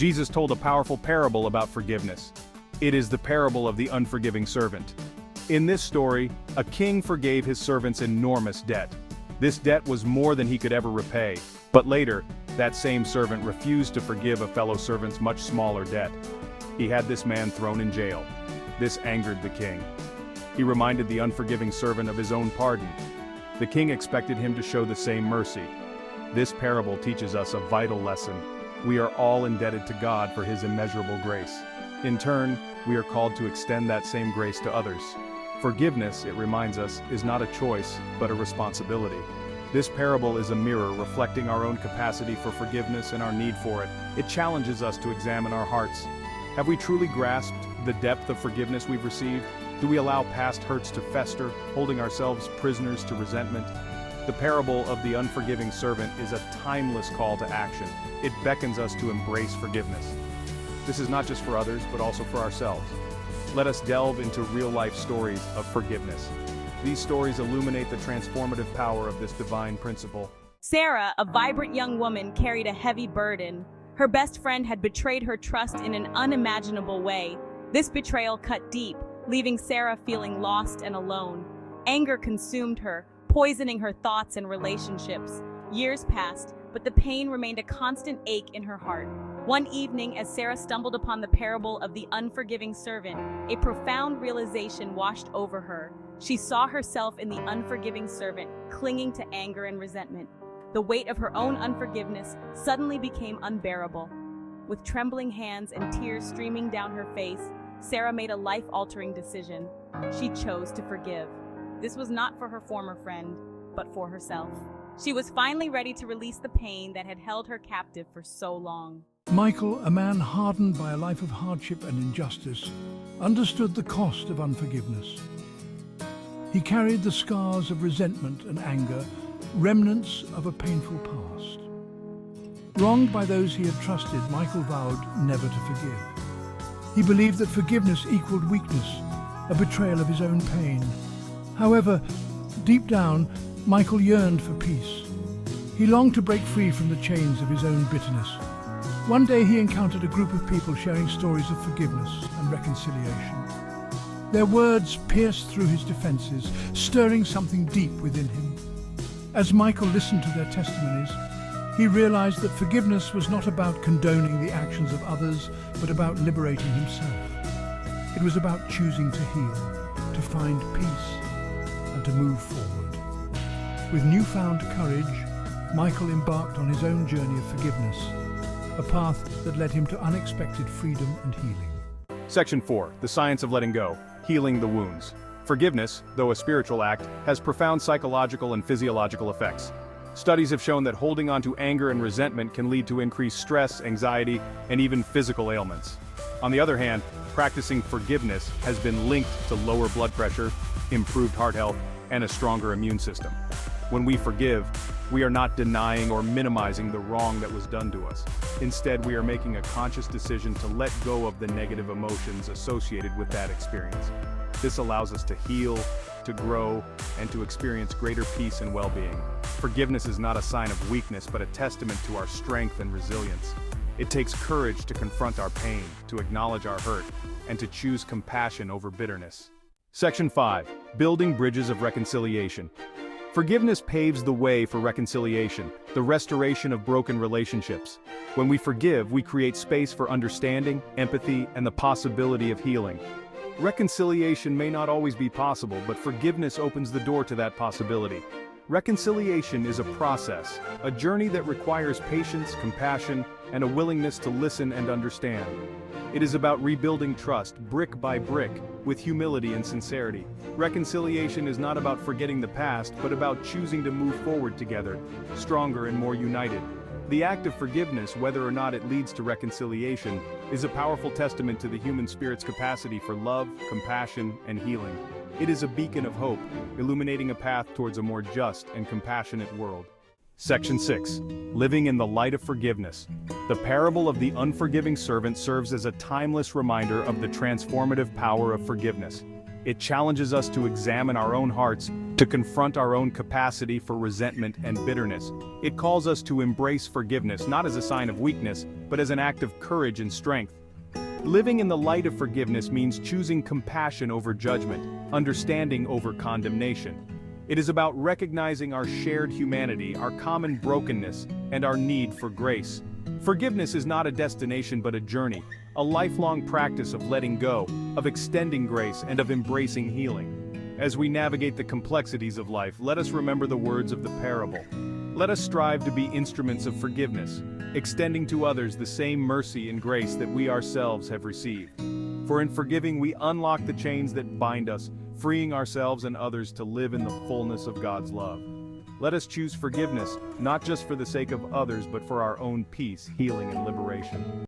Jesus told a powerful parable about forgiveness. It is the parable of the unforgiving servant. In this story, a king forgave his servant's enormous debt. This debt was more than he could ever repay, but later, that same servant refused to forgive a fellow servant's much smaller debt. He had this man thrown in jail. This angered the king. He reminded the unforgiving servant of his own pardon. The king expected him to show the same mercy. This parable teaches us a vital lesson. We are all indebted to God for His immeasurable grace. In turn, we are called to extend that same grace to others. Forgiveness, it reminds us, is not a choice, but a responsibility. This parable is a mirror reflecting our own capacity for forgiveness and our need for it. It challenges us to examine our hearts. Have we truly grasped the depth of forgiveness we've received? Do we allow past hurts to fester, holding ourselves prisoners to resentment? The parable of the unforgiving servant is a timeless call to action. It beckons us to embrace forgiveness. This is not just for others, but also for ourselves. Let us delve into real-life stories of forgiveness. These stories illuminate the transformative power of this divine principle. Sarah, a vibrant young woman, carried a heavy burden. Her best friend had betrayed her trust in an unimaginable way. This betrayal cut deep, leaving Sarah feeling lost and alone. Anger consumed her, poisoning her thoughts and relationships. Years passed, but the pain remained a constant ache in her heart. One evening, as Sarah stumbled upon the parable of the unforgiving servant, a profound realization washed over her. She saw herself in the unforgiving servant, clinging to anger and resentment. The weight of her own unforgiveness suddenly became unbearable. With trembling hands and tears streaming down her face, Sarah made a life-altering decision. She chose to forgive. This was not for her former friend, but for herself. She was finally ready to release the pain that had held her captive for so long. Michael, a man hardened by a life of hardship and injustice, understood the cost of unforgiveness. He carried the scars of resentment and anger, remnants of a painful past. Wronged by those he had trusted, Michael vowed never to forgive. He believed that forgiveness equaled weakness, a betrayal of his own pain. However, deep down, Michael yearned for peace. He longed to break free from the chains of his own bitterness. One day he encountered a group of people sharing stories of forgiveness and reconciliation. Their words pierced through his defenses, stirring something deep within him. As Michael listened to their testimonies, he realized that forgiveness was not about condoning the actions of others, but about liberating himself. It was about choosing to heal, to find peace, and to move forward. With newfound courage, Michael embarked on his own journey of forgiveness, a path that led him to unexpected freedom and healing. Section 4. The Science of Letting Go. Healing the Wounds. Forgiveness, though a spiritual act, has profound psychological and physiological effects. Studies have shown that holding on to anger and resentment can lead to increased stress, anxiety, and even physical ailments. On the other hand, practicing forgiveness has been linked to lower blood pressure, improved heart health, and a stronger immune system. When we forgive, we are not denying or minimizing the wrong that was done to us. Instead, we are making a conscious decision to let go of the negative emotions associated with that experience. This allows us to heal, to grow, and to experience greater peace and well-being. Forgiveness is not a sign of weakness, but a testament to our strength and resilience. It takes courage to confront our pain, to acknowledge our hurt, and to choose compassion over bitterness. Section 5. Building Bridges of Reconciliation. Forgiveness paves the way for reconciliation, the restoration of broken relationships. When we forgive, we create space for understanding, empathy, and the possibility of healing. Reconciliation may not always be possible, but forgiveness opens the door to that possibility. Reconciliation is a process, a journey that requires patience, compassion, and a willingness to listen and understand. It is about rebuilding trust, brick by brick, with humility and sincerity. Reconciliation is not about forgetting the past, but about choosing to move forward together, stronger and more united. The act of forgiveness, whether or not it leads to reconciliation, is a powerful testament to the human spirit's capacity for love, compassion, and healing. It is a beacon of hope, illuminating a path towards a more just and compassionate world. Section 6. Living in the Light of Forgiveness. The parable of the unforgiving servant serves as a timeless reminder of the transformative power of forgiveness. It challenges us to examine our own hearts, to confront our own capacity for resentment and bitterness. It calls us to embrace forgiveness, not as a sign of weakness, but as an act of courage and strength. Living in the light of forgiveness means choosing compassion over judgment, understanding over condemnation. It is about recognizing our shared humanity, our common brokenness, and our need for grace. Forgiveness is not a destination but a journey, a lifelong practice of letting go, of extending grace, and of embracing healing. As we navigate the complexities of life, let us remember the words of the parable. Let us strive to be instruments of forgiveness, extending to others the same mercy and grace that we ourselves have received. For in forgiving we unlock the chains that bind us, freeing ourselves and others to live in the fullness of God's love. Let us choose forgiveness, not just for the sake of others, but for our own peace, healing, and liberation.